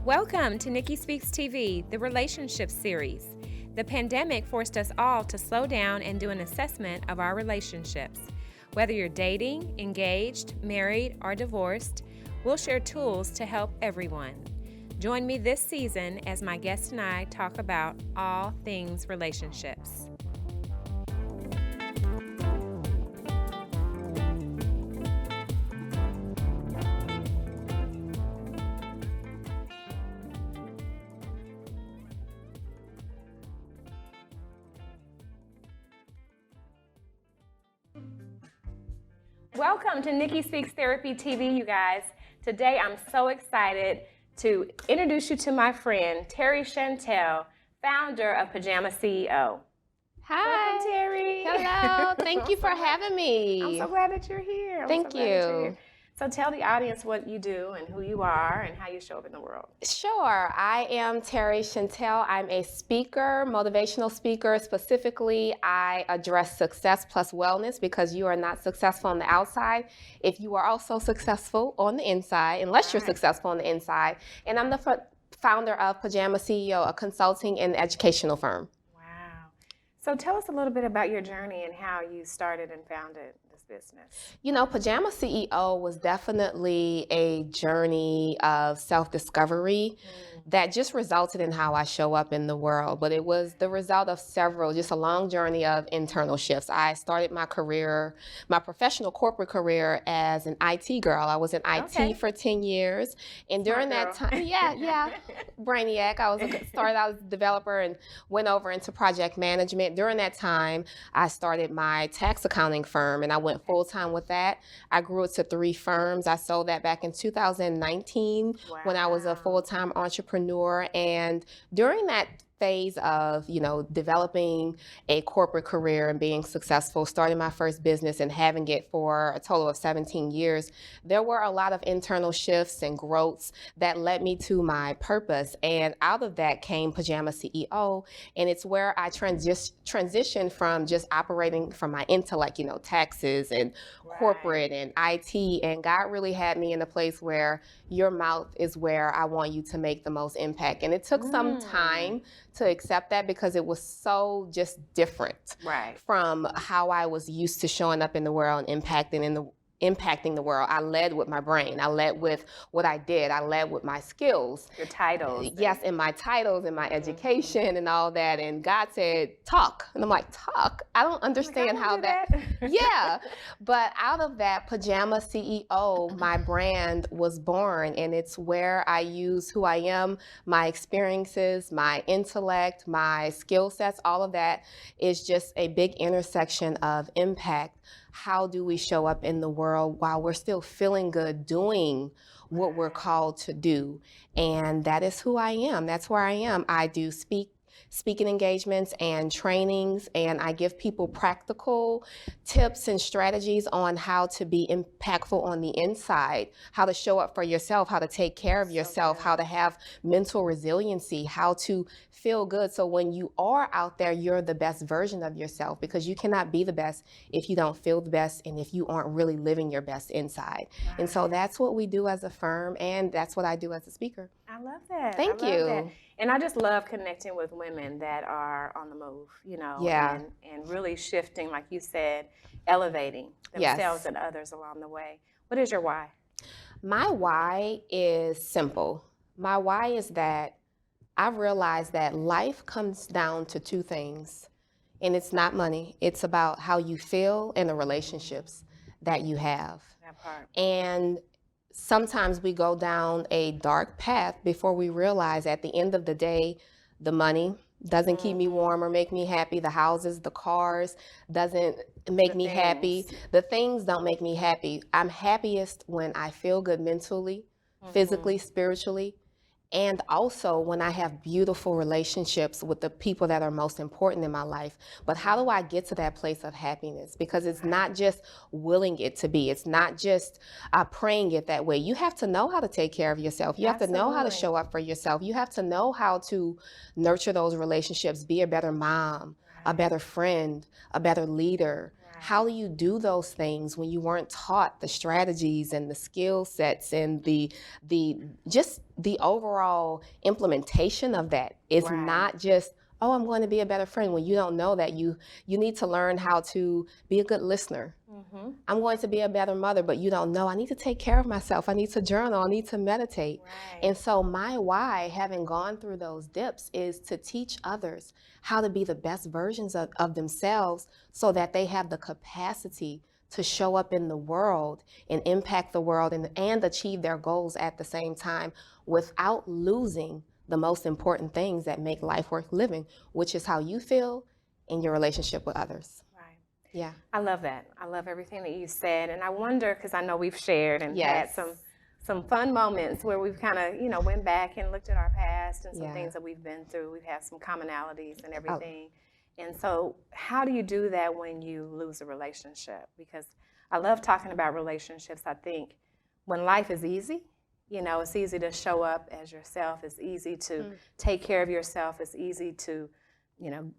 Welcome to Nikki Speaks TV, the relationship series. The pandemic forced us all to slow down and do an assessment of our relationships. Whether you're dating, engaged, married, or divorced, we'll share tools to help everyone. Join me this season as my guest and I talk about all things relationships. Welcome to Nikki Speaks Therapy TV, you guys. Today I'm so excited to introduce you to my friend, Terrie Chantel, founder of Pajama CEO. Hi. Welcome, Terrie. Hello. Thank you for having me. I'm so glad that you're here. Thank you. So tell the audience what you do and who you are and how you show up in the world. Sure. I am Terrie Chantel. I'm a speaker, motivational speaker. Specifically, I address success plus wellness because you are not successful on the outside if you are also successful on the inside, unless you're successful on the inside. And I'm the founder of Pajama CEO, a consulting and educational firm. Wow. So tell us a little bit about your journey and how you started and founded this business. You know, Pajama CEO was definitely a journey of self-discovery that just resulted in how I show up in the world. But it was the result of just a long journey of internal shifts. I started my career, my professional corporate career as an IT girl. I was in IT for 10 years. And during that time, brainiac. Started out as a developer and went over into project management. During that time, I started my tax accounting firm and I went full-time with that. I grew it to 3 firms. I sold that back in 2019 when I was a full-time entrepreneur. And during that phase of, developing a corporate career and being successful, starting my first business and having it for a total of 17 years, there were a lot of internal shifts and growths that led me to my purpose. And out of that came Pajama CEO. And it's where I transitioned from just operating from my intellect, taxes and corporate and IT. And God really had me in a place where your mouth is where I want you to make the most impact. And it took some time to accept that because it was so just different from how I was used to showing up in the world and impacting the world. I led with my brain. I led with what I did. I led with my skills. Your titles. Yes, and my titles and my education and all that. And God said, talk. And I'm like, talk? I don't understand how that. Yeah. But out of that, Pajama CEO, my brand was born. And it's where I use who I am, my experiences, my intellect, my skill sets. All of that is just a big intersection of impact. How do we show up in the world while we're still feeling good doing what we're called to do? And that is who I am. That's where I am. I do speaking engagements and trainings, and I give people practical tips and strategies on how to be impactful on the inside, how to show up for yourself, how to take care of yourself, how to have mental resiliency, how to feel good. So when you are out there, you're the best version of yourself, because you cannot be the best if you don't feel the best and if you aren't really living your best inside. And so that's what we do as a firm, and that's what I do as a speaker. I love that. Thank you. And I just love connecting with women that are on the move, and really shifting, like you said, elevating themselves and others along the way. What is your why? My why is simple. My why is that I've realized that life comes down to 2 things, and it's not money. It's about how you feel and the relationships that you have. That part. And sometimes we go down a dark path before we realize at the end of the day, the money doesn't keep me warm or make me happy. The houses, the cars doesn't make me happy. The things don't make me happy. I'm happiest when I feel good mentally, physically, spiritually, and also when I have beautiful relationships with the people that are most important in my life. But how do I get to that place of happiness? Because it's not just willing it to be. It's not just praying it that way. You have to know how to take care of yourself. You have to know how to show up for yourself. You have to know how to nurture those relationships, be a better mom, a better friend, a better leader, How do you do those things when you weren't taught the strategies and the skill sets and the just the overall implementation of that? It's not just, oh, I'm going to be a better friend, when you don't know that you need to learn how to be a good listener. I'm going to be a better mother, but you don't know, I need to take care of myself. I need to journal. I need to meditate. And so my why, having gone through those dips, is to teach others how to be the best versions of themselves so that they have the capacity to show up in the world and impact the world and achieve their goals at the same time without losing the most important things that make life worth living, which is how you feel in your relationship with others. Yeah. I love that. I love everything that you said. And I wonder, because I know we've shared and had some fun moments where we've kind of, went back and looked at our past and some things that we've been through. We've had some commonalities and everything. And so how do you do that when you lose a relationship? Because I love talking about relationships. I think when life is easy, it's easy to show up as yourself. It's easy to take care of yourself. It's easy to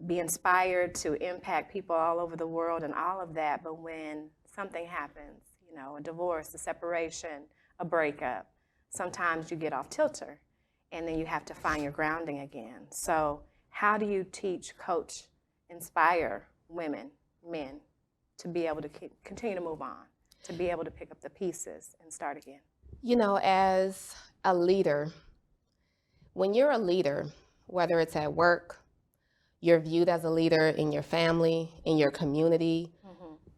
be inspired to impact people all over the world and all of that. But when something happens, a divorce, a separation, a breakup, sometimes you get off kilter and then you have to find your grounding again. So how do you teach, coach, inspire women, men to be able to continue to move on, to be able to pick up the pieces and start again? As a leader, when you're a leader, whether it's at work, you're viewed as a leader in your family, in your community.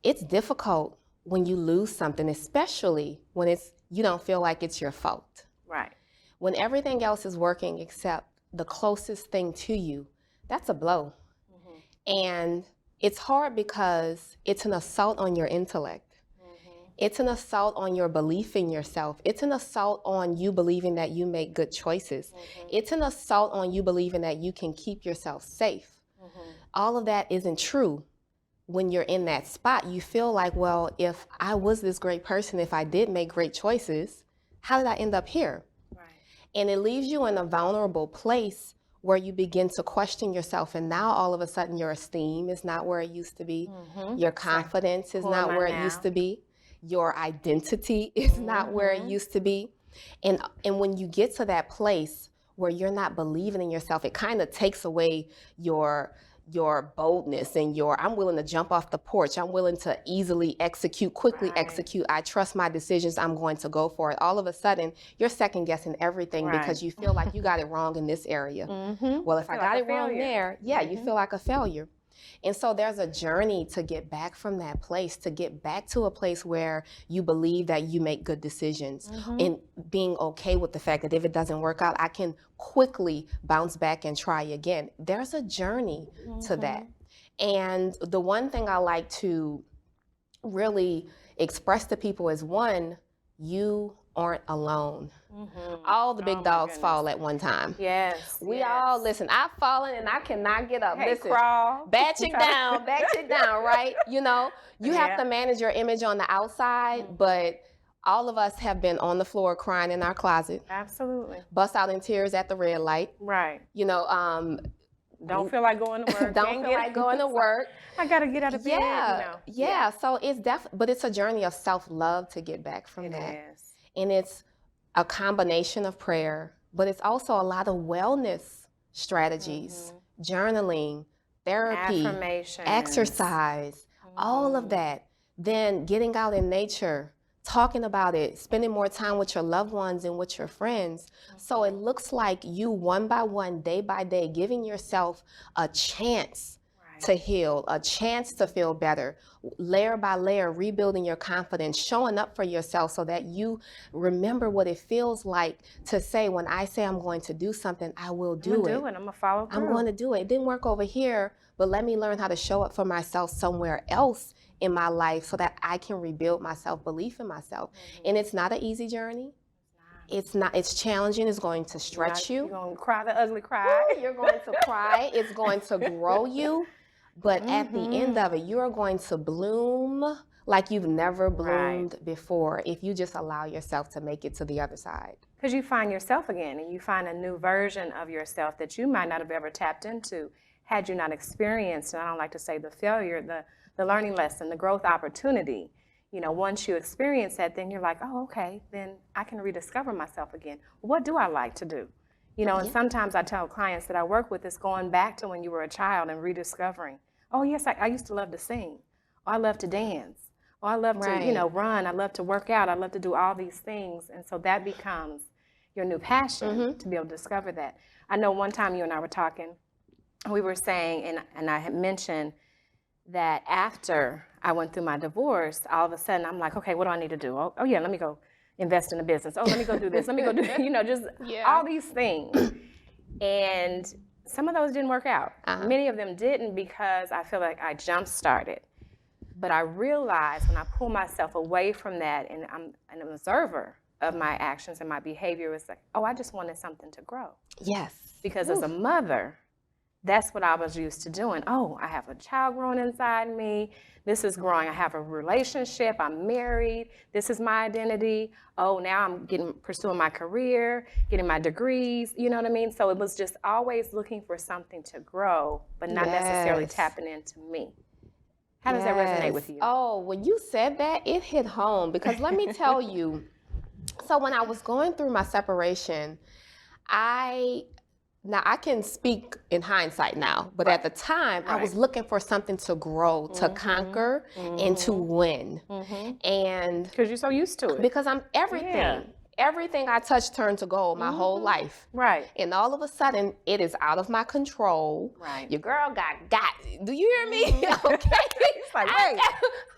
It's difficult when you lose something, especially when you don't feel like it's your fault. Right. When everything else is working except the closest thing to you, that's a blow. And it's hard because it's an assault on your intellect. It's an assault on your belief in yourself. It's an assault on you believing that you make good choices. It's an assault on you believing that you can keep yourself safe. All of that isn't true. When you're in that spot, you feel like, well, if I was this great person, if I did make great choices, how did I end up here? And it leaves you in a vulnerable place where you begin to question yourself. And now all of a sudden your esteem is not where it used to be. Your confidence is not where it used to be. Your identity is not where it used to be. And when you get to that place where you're not believing in yourself, it kind of takes away your boldness and I'm willing to jump off the porch. I'm willing to easily execute, quickly execute. I trust my decisions. I'm going to go for it. All of a sudden, you're second guessing everything because you feel like you got it wrong in this area. Well, if I got it wrong there, you feel like a failure. And so there's a journey to get back from that place, to get back to a place where you believe that you make good decisions and being okay with the fact that if it doesn't work out, I can quickly bounce back and try again. There's a journey to that. And the one thing I like to really express to people is, one, you aren't alone. All the big dogs fall at one time. We all, listen, I've fallen and I cannot get up. Listen, crawl. Bat chick down, right? You have to manage your image on the outside, but all of us have been on the floor crying in our closet. Absolutely. Bust out in tears at the red light. Right. Don't feel like going to work. Don't feel like going to work. I got to get out of bed. Yeah. So it's but it's a journey of self-love to get back from that. It is. And it's a combination of prayer, but it's also a lot of wellness strategies, journaling, therapy, exercise, all of that. Then getting out in nature, talking about it, spending more time with your loved ones and with your friends. So it looks like you, one by one, day by day, giving yourself a chance to heal, a chance to feel better, layer by layer, rebuilding your confidence, showing up for yourself so that you remember what it feels like to say, when I say I'm going to do something, I will do it. I'm going to follow through. I'm going to do it. It didn't work over here, but let me learn how to show up for myself somewhere else in my life so that I can rebuild my self-belief in myself. And it's not an easy journey. It's challenging. It's going to stretch you. You're going to cry the ugly cry. You're going to cry. It's going to grow you. But at the end of it, you're going to bloom like you've never bloomed before if you just allow yourself to make it to the other side. Because you find yourself again, and you find a new version of yourself that you might not have ever tapped into had you not experienced, and I don't like to say the failure, the learning lesson, the growth opportunity. You know, once you experience that, then you're like, oh, okay, then I can rediscover myself again. What do I like to do? You know, and sometimes I tell clients that I work with, it's going back to when you were a child and rediscovering. Oh, yes, I used to love to sing. Oh, I love to dance. Oh, I love to, you know, run. I love to work out. I love to do all these things. And so that becomes your new passion to be able to discover that. I know one time you and I were talking, we were saying, and I had mentioned that after I went through my divorce, all of a sudden I'm like, okay, what do I need to do? Oh yeah, let me go invest in a business. Oh, let me go do this. Let me go do, you know, just all these things. And some of those didn't work out. Many of them didn't because I feel like I jump-started. But I realized when I pull myself away from that and I'm an observer of my actions and my behavior, it's like, oh, I just wanted something to grow. Yes. Because as a mother, that's what I was used to doing. Oh, I have a child growing inside me. This is growing. I have a relationship. I'm married. This is my identity. Oh, now I'm pursuing my career, getting my degrees. You know what I mean? So it was just always looking for something to grow, but not necessarily tapping into me. How does that resonate with you? Oh, when you said that, it hit home because let me tell you, so when I was going through my separation, now I can speak in hindsight now, but at the time I was looking for something to grow, to conquer, and to win. And because you're so used to it. Because I'm everything. Everything I touch turned to gold my whole life. Right. And all of a sudden, it is out of my control. Right. Your girl got. Do you hear me? Okay. It's like, wait,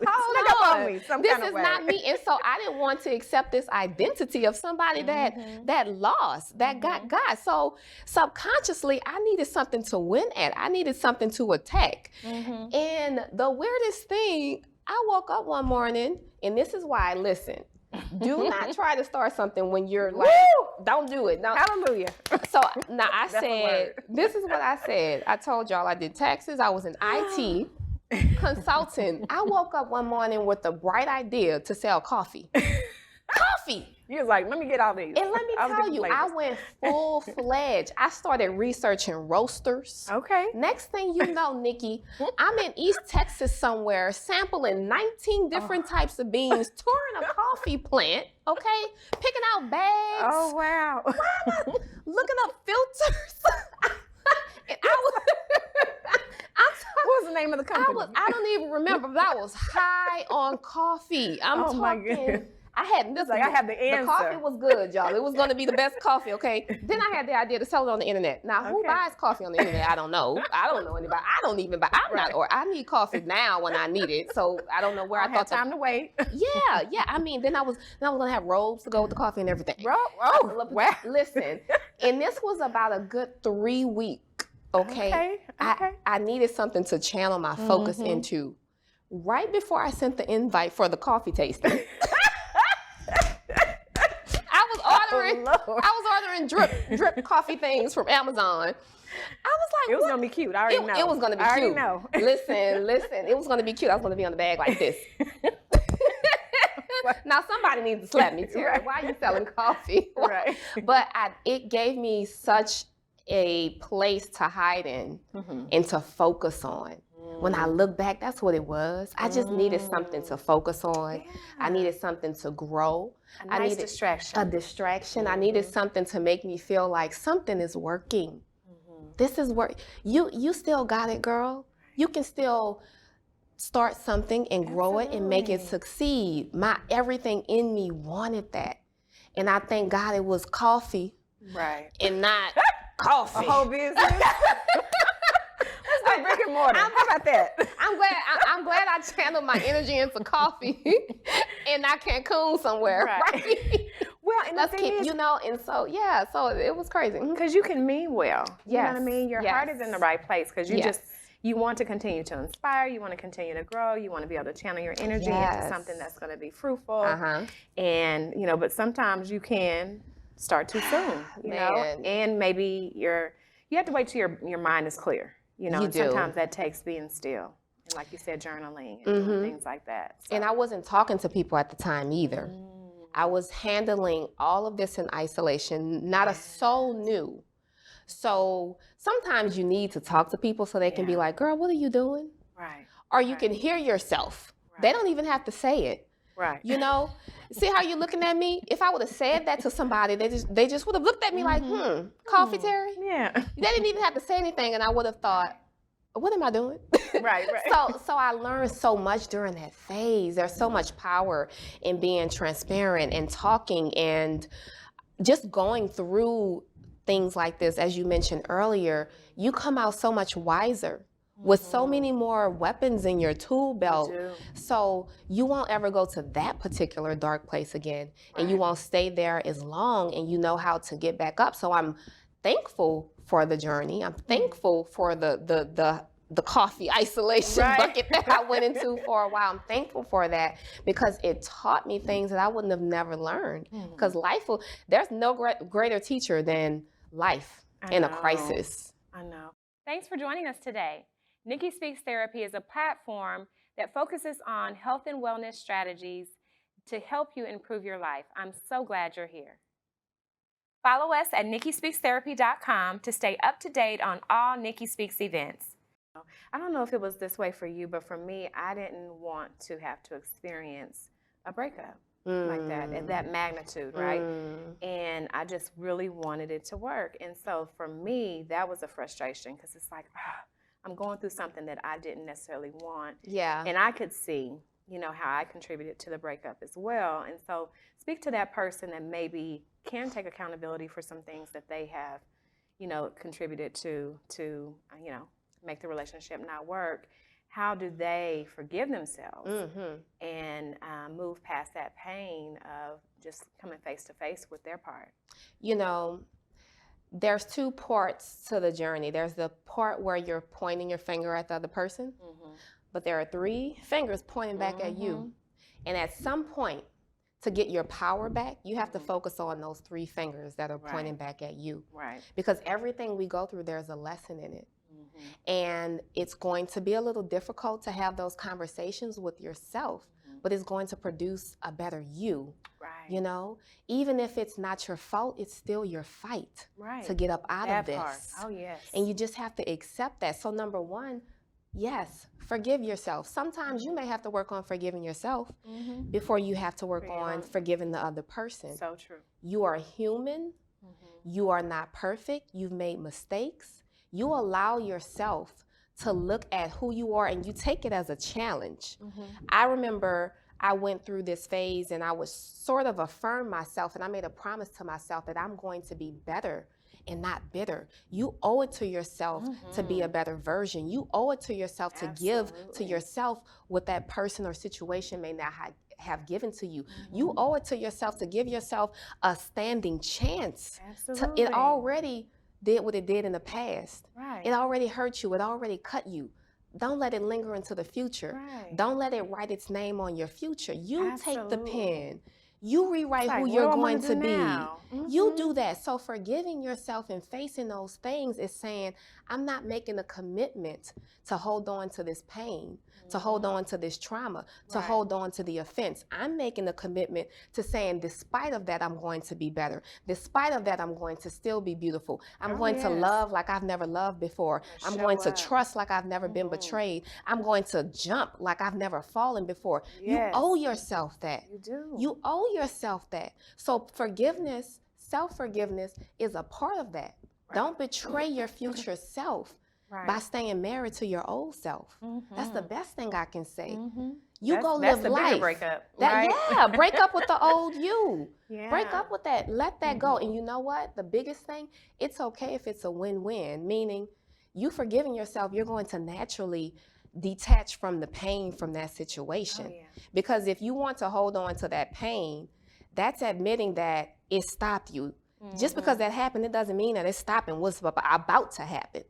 hold on. Me this is not me. And so I didn't want to accept this identity of somebody that lost, that got. So subconsciously, I needed something to win at. I needed something to attack. And the weirdest thing, I woke up one morning, and this is why, listen, do not try to start something when you're like, don't do it. Now, hallelujah. So now I said, this is what I said. I told y'all I did taxes. I was in IT consulting. I woke up one morning with the bright idea to sell coffee. Coffee. You was like, let me get all these. And let me tell you, I went full-fledged. I started researching roasters. Okay. Next thing you know, Nikki, I'm in East Texas somewhere, sampling 19 different types of beans, touring a coffee plant, okay? Picking out bags. Oh, wow. Looking up filters. And what was the name of the company? I don't even remember, but I was high on coffee. I'm talking. My goodness. I had this. Like I had the answer. The coffee was good, y'all. It was going to be the best coffee, okay? Then I had the idea to sell it on the internet. Now, who buys coffee on the internet? I don't know. I don't know anybody. I don't even buy. I'm not. Or I need coffee now when I need it. So I don't know where I thought time to wait. Yeah. I mean, then I was going to have robes to go with the coffee and everything. Oh, wow. Listen, and this was about a good 3 weeks. Okay. I needed something to channel my focus into. Right before I sent the invite for the coffee tasting. I was ordering drip coffee things from Amazon. I was like, it was gonna be cute. I already know. It was gonna be cute. I already know. Listen. It was gonna be cute. I was gonna be on the bag like this. Now somebody needs to slap me, Terrie. Why are you selling coffee? Right. But it gave me such a place to hide in and to focus on. When I look back, that's what it was. I just needed something to focus on. Yeah. I needed something to grow. A nice distraction. A distraction. I needed something to make me feel like something is working. This is work. You still got it, girl. You can still start something and grow it and make it succeed. Everything in me wanted that. And I thank God it was coffee. Right. And not coffee. A whole business. Brick and mortar. How about that? I'm glad I channeled my energy into coffee and not Cancun somewhere. Right? Well, and let's keep, and so it was crazy. Because you can mean well. You know what I mean? Your heart is in the right place because you want to continue to inspire, you want to continue to grow, you want to be able to channel your energy into something that's going to be fruitful. And, but sometimes you can start too soon, you know, and maybe you have to wait till your mind is clear. Sometimes that takes being still. And like you said, journaling and doing things like that. So. And I wasn't talking to people at the time either. I was handling all of this in isolation. Not a soul knew. So sometimes you need to talk to people so they can be like, girl, what are you doing? Right. or you can hear yourself. They don't even have to say it. Right. You know, see how you're looking at me? If I would have said that to somebody, they just would have looked at me like, coffee, Terry? Yeah. They didn't even have to say anything, and I would have thought, what am I doing? Right. So I learned so much during that phase. There's so much power in being transparent and talking and just going through things like this. As you mentioned earlier, you come out so much wiser with so many more weapons in your tool belt. So you won't ever go to that particular dark place again, and you won't stay there as long, and you know how to get back up. So I'm thankful for the journey. I'm thankful for the coffee isolation bucket that I went into for a while. I'm thankful for that because it taught me things that I wouldn't have never learned. Because there's no greater teacher than life in a crisis. I know. Thanks for joining us today. Nikki Speaks Therapy is a platform that focuses on health and wellness strategies to help you improve your life. I'm so glad you're here. Follow us at NikkiSpeaksTherapy.com to stay up to date on all Nikki Speaks events. I don't know if it was this way for you, but for me, I didn't want to have to experience a breakup like that, at that magnitude, right? And I just really wanted it to work. And so for me, that was a frustration because it's like, I'm going through something that I didn't necessarily want. Yeah. And I could see, you know, how I contributed to the breakup as well. And so speak to that person that maybe can take accountability for some things that they have, you know, contributed to, you know, make the relationship not work. How do they forgive themselves and move past that pain of just coming face to face with their part? You know, there's two parts to the journey. There's the part where you're pointing your finger at the other person, but there are 3 fingers pointing back at you. And at some point, to get your power back, you have to focus on those 3 fingers that are pointing back at you. Right. Because everything we go through, there's a lesson in it. And it's going to be a little difficult to have those conversations with yourself, but it's going to produce a better you. Right. You know, even if it's not your fault, it's still your fight to get up out of this. Part. Oh, yes. And you just have to accept that. So number 1, yes, forgive yourself. Sometimes you may have to work on forgiving yourself before you have to work on forgiving the other person. So true. You are human. You are not perfect. You've made mistakes. You allow yourself to look at who you are and you take it as a challenge. I remember I went through this phase and I was sort of affirm myself and I made a promise to myself that I'm going to be better and not bitter. You owe it to yourself to be a better version. You owe it to yourself to give to yourself what that person or situation may not have given to you. You owe it to yourself to give yourself a standing chance. It already did what it did in the past. It already hurt you. It already cut you. Don't let it linger into the future. Don't let it write its name on your future. You take the pen. You rewrite who you're going to be. You do that. So forgiving yourself and facing those things is saying, I'm not making a commitment to hold on to this pain, to hold on to this trauma, to hold on to the offense. I'm making a commitment to saying, despite of that, I'm going to be better. Despite of that, I'm going to still be beautiful. I'm going to love like I've never loved before. I'm going to trust like I've never been betrayed. I'm going to jump like I've never fallen before. You owe yourself that. You do. You owe yourself that. So forgiveness, self-forgiveness is a part of that. Don't betray your future self by staying married to your old self. That's the best thing I can say. You go live the life. Bigger breakup, Yeah, break up with the old you. Break up with that. Let that go. And you know what? The biggest thing, it's okay if it's a win-win, meaning you forgiving yourself, you're going to naturally detach from the pain from that situation. Because if you want to hold on to that pain, that's admitting that it stopped you. Just because that happened, it doesn't mean that it's stopping what's about to happen.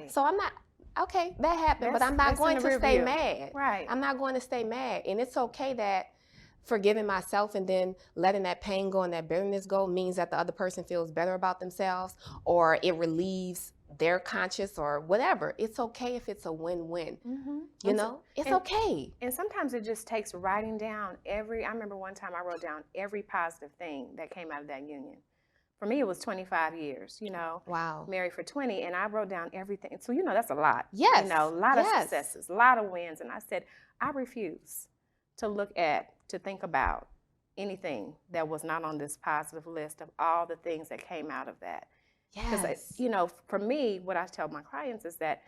So I'm not, okay, that happened, but I'm not going to stay mad. I'm not going to stay mad. And it's okay that forgiving myself and then letting that pain go and that bitterness go means that the other person feels better about themselves or it relieves their conscience or whatever. It's okay if it's a win-win. You know, it's okay. And sometimes it just takes writing down I remember one time I wrote down every positive thing that came out of that union. for me, it was 25 years, Wow. married for 20, and I wrote down everything. So, that's a lot. Yes. A lot of Yes. successes, a lot of wins. And I said, I refuse to think about anything that was not on this positive list of all the things that came out of that. Yes. Because, for me, what I tell my clients is that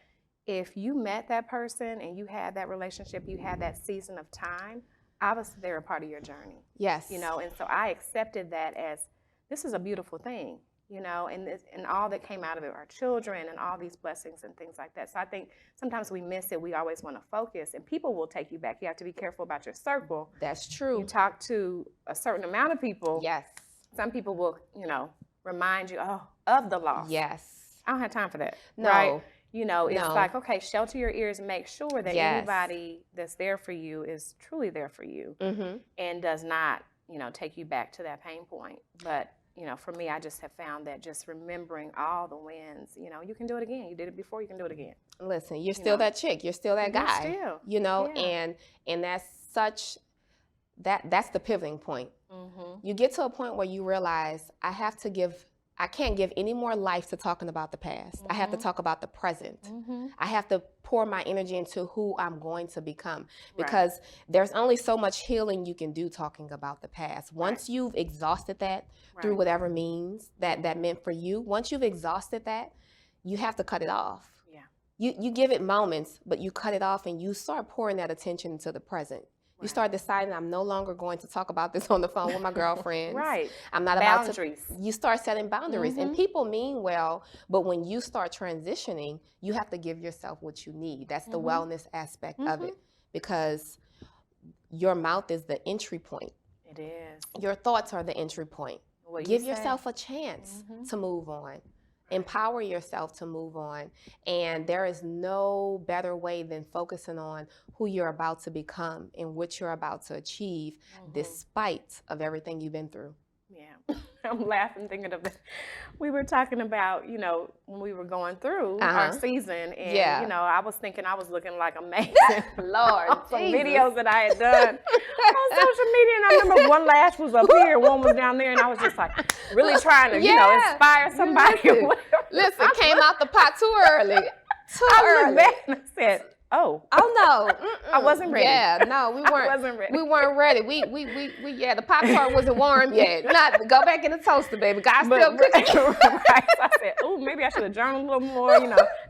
if you met that person and you had that relationship, you had that season of time, obviously they're a part of your journey. Yes. And so I accepted that as, this is a beautiful thing, and all that came out of it, our children and all these blessings and things like that. So I think sometimes we miss it. We always want to focus, and people will take you back. You have to be careful about your circle. That's true. You talk to a certain amount of people. Yes. Some people will, remind you, of the loss. Yes. I don't have time for that. No. Right? It's No. like, okay, shelter your ears and make sure that Yes. anybody that's there for you is truly there for you and does not, take you back to that pain point. But, for me, I just have found that just remembering all the wins, you can do it again. You did it before, you can do it again. Listen, you're still that chick. You're still that guy. Still. And that's that's the pivoting point. You get to a point where you realize I can't give any more life to talking about the past. I have to talk about the present. I have to pour my energy into who I'm going to become, because there's only so much healing you can do talking about the past. Once you've exhausted that through whatever means that meant for you, once you've exhausted that, you have to cut it off. You give it moments, but you cut it off and you start pouring that attention into the present. You start deciding, I'm no longer going to talk about this on the phone with my girlfriends. I'm not boundaries. about to. You start setting boundaries. And people mean well, but when you start transitioning, you have to give yourself what you need. That's the wellness aspect of it, because your mouth is the entry point. It is. Your thoughts are the entry point. Give yourself a chance to move on. Empower yourself to move on. And there is no better way than focusing on who you're about to become and what you're about to achieve, despite of everything you've been through. Yeah, I'm laughing thinking of that. We were talking about, when we were going through our season, and I was thinking I was looking like amazing. Lord, some videos that I had done on social media, and I remember one lash was up here, one was down there, and I was just like really trying to, inspire somebody. Listen, came out the pot too early. I looked back and I said, oh no, I wasn't ready. Yeah, no, we weren't. I wasn't ready. We weren't ready. We the popcorn wasn't warm yet. Not go back in the toaster, baby. God still cooking. So I said, oh, maybe I should have journaled a little more.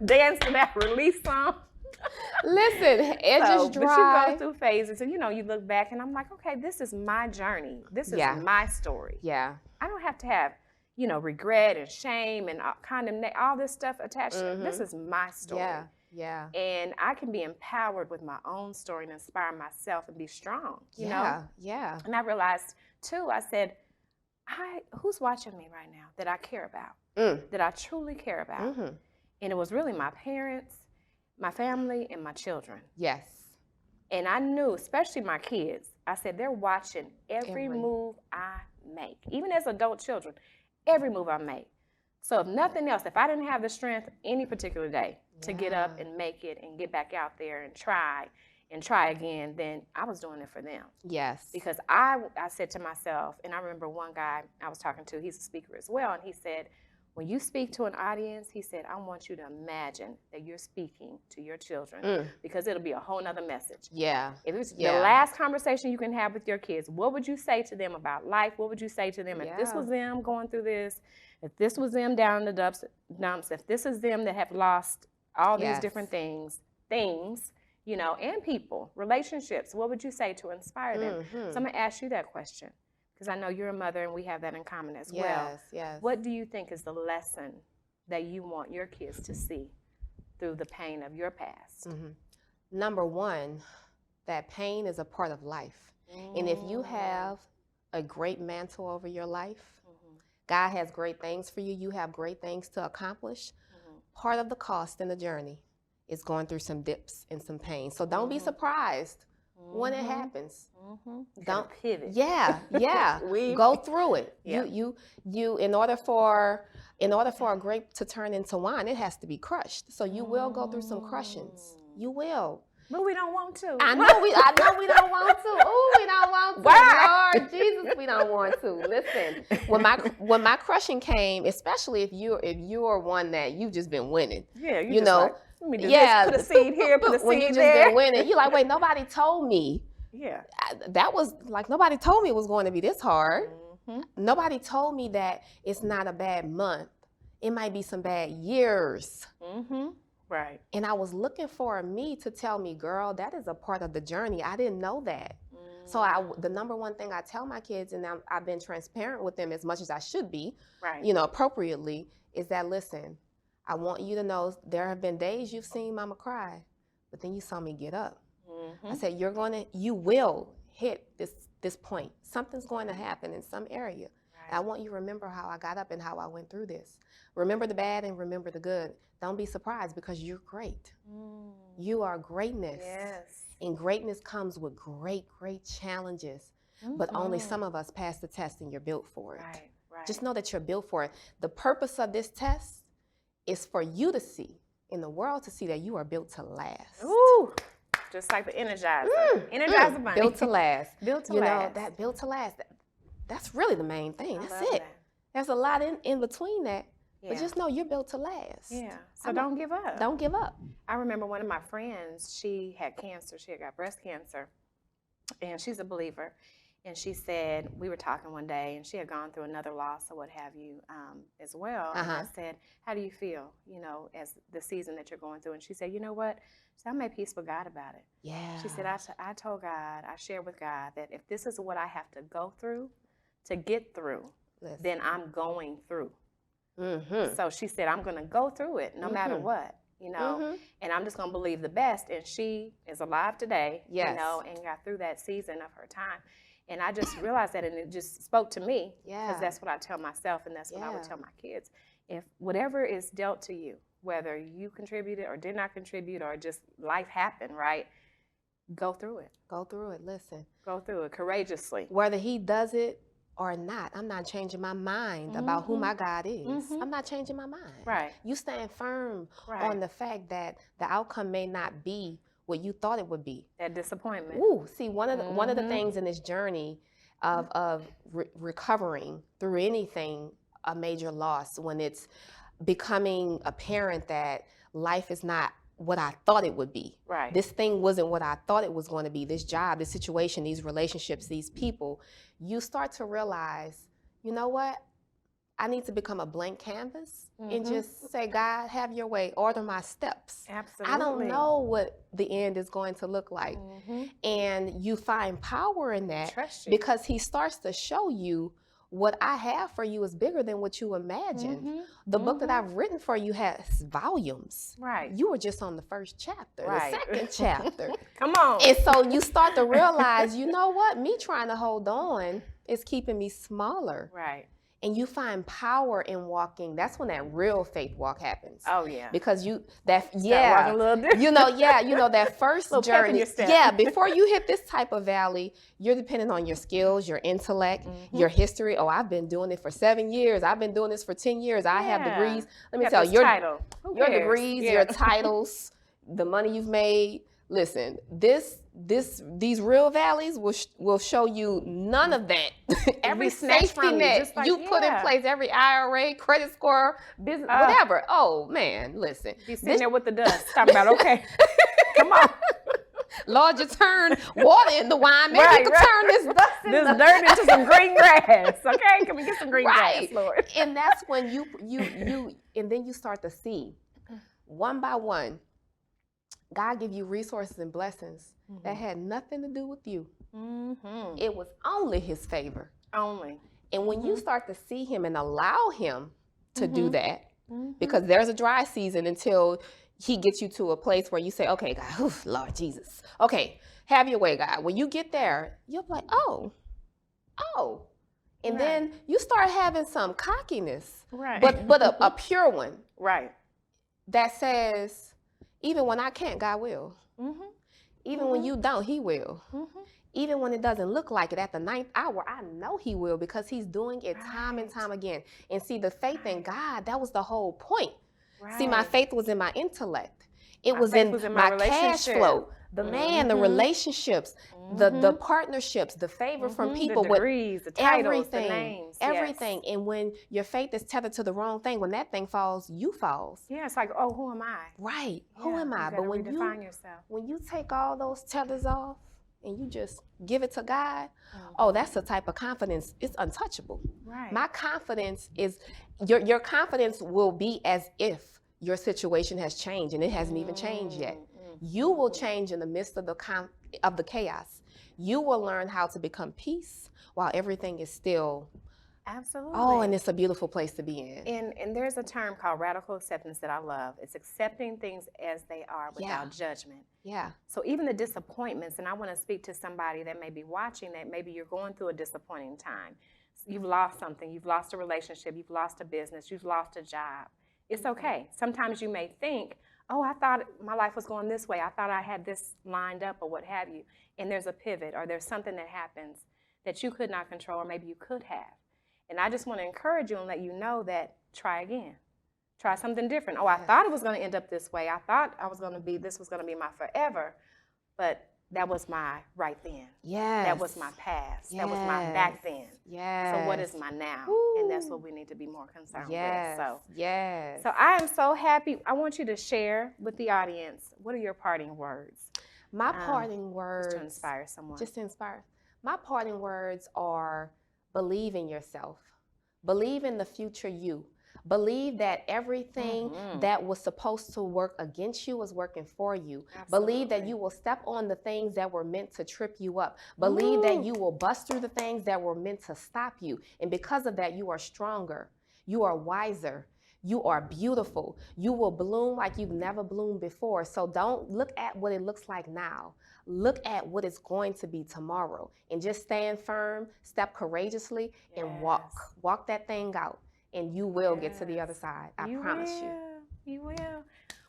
Dance to that release song. Listen, edges dry. But you go through phases, and you look back, and I'm like, okay, this is my journey. This is my story. Yeah. I don't have to have regret and shame and condemnation, all this stuff attached to it. This is my story. Yeah. And I can be empowered with my own story and inspire myself and be strong, you know? Yeah. And I realized, too, I said, who's watching me right now that I care about, that I truly care about? And it was really my parents, my family, and my children. Yes. And I knew, especially my kids, I said, they're watching every move I make, even as adult children, every move I make. So if nothing else, if I didn't have the strength any particular day to get up and make it and get back out there and try again, then I was doing it for them. Yes. Because I said to myself, and I remember one guy I was talking to, he's a speaker as well, and he said, when you speak to an audience, he said, I want you to imagine that you're speaking to your children because it'll be a whole nother message. Yeah. If it's the last conversation you can have with your kids, what would you say to them about life? What would you say to them if this was them going through this? If this was them down in the dumps, if this is them that have lost all these different things, and people, relationships, what would you say to inspire them? So I'm going to ask you that question because I know you're a mother and we have that in common as well. Yes. What do you think is the lesson that you want your kids to see through the pain of your past? Number one, that pain is a part of life. And if you have a great mantle over your life, God has great things for you. You have great things to accomplish. Part of the cost in the journey is going through some dips and some pain. So don't be surprised when it happens. Don't pivot. Yeah. Go through it. You in order for a grape to turn into wine, it has to be crushed. So you will go through some crushings. You will. But we don't want to. I know we don't want to. Oh, we don't want to. Why? Lord Jesus, we don't want to. Listen, when my crushing came, especially if you're one that you've just been winning. Yeah, you know. Like, let me do this, put a seed here, put a seed when you just there. been winning, you're like, wait, nobody told me. Yeah. That was like, nobody told me it was going to be this hard. Nobody told me that it's not a bad month. It might be some bad years. Right. And I was looking for me to tell me, girl, that is a part of the journey. I didn't know that. So the number one thing I tell my kids, and I've been transparent with them as much as I should be, right. Appropriately, is that, listen, I want you to know there have been days you've seen mama cry, but then you saw me get up. I said, you will hit this point. Something's going to happen in some area. Right. I want you to remember how I got up and how I went through this. Remember the bad and remember the good. Don't be surprised, because you're great. You are greatness. Yes. And greatness comes with great, great challenges. But only some of us pass the test, and you're built for it. Right, right. Just know that you're built for it. The purpose of this test is for you to see, in the world to see, that you are built to last. Ooh. Just like the Energizer. Energizer Bunny. Built to last. Built to last. That built to last. That's really the main thing. That's it. That. There's a lot in between that. Yeah. But just know you're built to last. Yeah. So don't give up. Don't give up. I remember one of my friends, she had cancer. She had got breast cancer. And she's a believer. And she said, we were talking one day, and she had gone through another loss or what have you as well. And I said, how do you feel, as the season that you're going through? And she said, you know what? She said, I made peace with God about it. Yeah. She said, I told God, I shared with God that if this is what I have to go through to get through, then I'm going through. So she said, I'm going to go through it no matter what, and I'm just going to believe the best. And she is alive today, and got through that season of her time. And I just realized that, and it just spoke to me, because that's what I tell myself, and that's what I would tell my kids. If whatever is dealt to you, whether you contributed or did not contribute, or just life happened, right? Go through it. Go through it. Listen. Go through it courageously. Whether he does it or not, I'm not changing my mind about who my God is. I'm not changing my mind. Right. You stand firm on the fact that the outcome may not be what you thought it would be. That disappointment. Ooh, see, one of the things in this journey of recovering through anything, a major loss, when it's becoming apparent that life is not what I thought it would be. Right. This thing wasn't what I thought it was going to be. This job, this situation, these relationships, these people. You start to realize, you know what? I need to become a blank canvas and just say, God, have your way. Order my steps. Absolutely. I don't know what the end is going to look like. And you find power in that because he starts to show you what I have for you is bigger than what you imagine. The book that I've written for you has volumes. Right. You were just on the first chapter, the second chapter. Come on. And so you start to realize, you know what? Me trying to hold on is keeping me smaller. Right. And you find power in walking. That's when that real faith walk happens. Oh yeah. Because walking a little different. That first journey. Yeah, before you hit this type of valley, you're dependent on your skills, your intellect, your history. Oh, I've been doing it for 7 years. I've been doing this for 10 years. I have degrees. Let me tell you, your degrees, your titles, the money you've made. Listen, these real valleys will show you none of that. Every safety net you put in place, every IRA, credit score, business, whatever. Oh man, listen. You sitting there with the dust, talking about, okay, come on. Lord, you turn water into wine. Maybe you can turn this dust dirt into some green grass. Okay, can we get some green grass, Lord? And that's when you and then you start to see, one by one, God give you resources and blessings that had nothing to do with you. It was only his favor. Only. And when you start to see him and allow him to do that, because there's a dry season until he gets you to a place where you say, okay, God, oof, Lord Jesus. Okay, have your way, God. When you get there, you're like, oh. And then you start having some cockiness, but a pure one. Right. That says, even when I can't, God will. Even when you don't, he will. Even when it doesn't look like it at the 9th hour, I know he will, because he's doing it time and time again. And see, the faith in God, that was the whole point. See, my faith was in my intellect. It was in my cash flow, the relationships. the partnerships, the favor from people, the degrees, the titles, the names, everything. And when your faith is tethered to the wrong thing, when that thing falls, you falls. Yeah, it's like, oh, who am I? Right. Yeah, Who am I? But when you take all those tethers off and you just give it to God, oh, that's the type of confidence. It's untouchable. Right. My confidence is your confidence will be as if your situation has changed, and it hasn't even changed yet. You will change in the midst of the chaos. You will learn how to become peace while everything is still. Absolutely. Oh, and it's a beautiful place to be in. And there's a term called radical acceptance that I love. It's accepting things as they are without judgment. Yeah. So even the disappointments, and I want to speak to somebody that may be watching that maybe you're going through a disappointing time. You've lost something. You've lost a relationship. You've lost a business. You've lost a job. It's okay. Sometimes you may think, oh, I thought my life was going this way. I thought I had this lined up or what have you. And there's a pivot or there's something that happens that you could not control or maybe you could have. And I just want to encourage you and let you know that try again. Try something different. Oh, I thought it was going to end up this way. I thought this was going to be my forever. But that was my right then. Yes. That was my past. Yes. That was my back then. Yes. So what is my now? Ooh. And that's what we need to be more concerned with. So I am so happy. I want you to share with the audience, what are your parting words? My parting words. Just to inspire someone. Just to inspire. My parting words are believe in yourself. Believe in the future you. Believe that everything that was supposed to work against you is working for you. Absolutely. Believe that you will step on the things that were meant to trip you up. Believe that you will bust through the things that were meant to stop you. And because of that, you are stronger. You are wiser. You are beautiful. You will bloom like you've never bloomed before. So don't look at what it looks like now. Look at what it's going to be tomorrow. And just stand firm, step courageously, and walk that thing out. And you will get to the other side. I promise you. You will.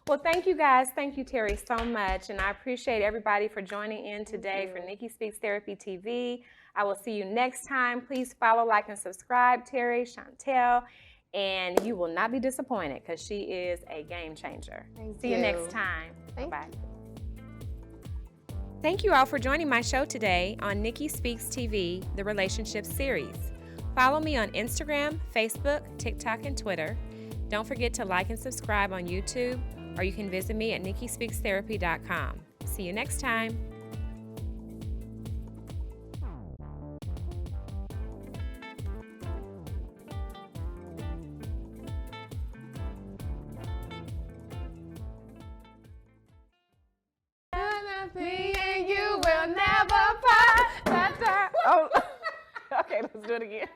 Well, thank you guys. Thank you, Terrie, so much. And I appreciate everybody for joining in today for Nikki Speaks Therapy TV. I will see you next time. Please follow, like, and subscribe, Terrie Chantel. And you will not be disappointed because she is a game changer. See you next time. Bye. Thank you all for joining my show today on Nikki Speaks TV, the Relationships Series. Follow me on Instagram, Facebook, TikTok, and Twitter. Don't forget to like and subscribe on YouTube, or you can visit me at nikkispeakstherapy.com. See you next time. Me and you will never part. Oh, okay, let's do it again.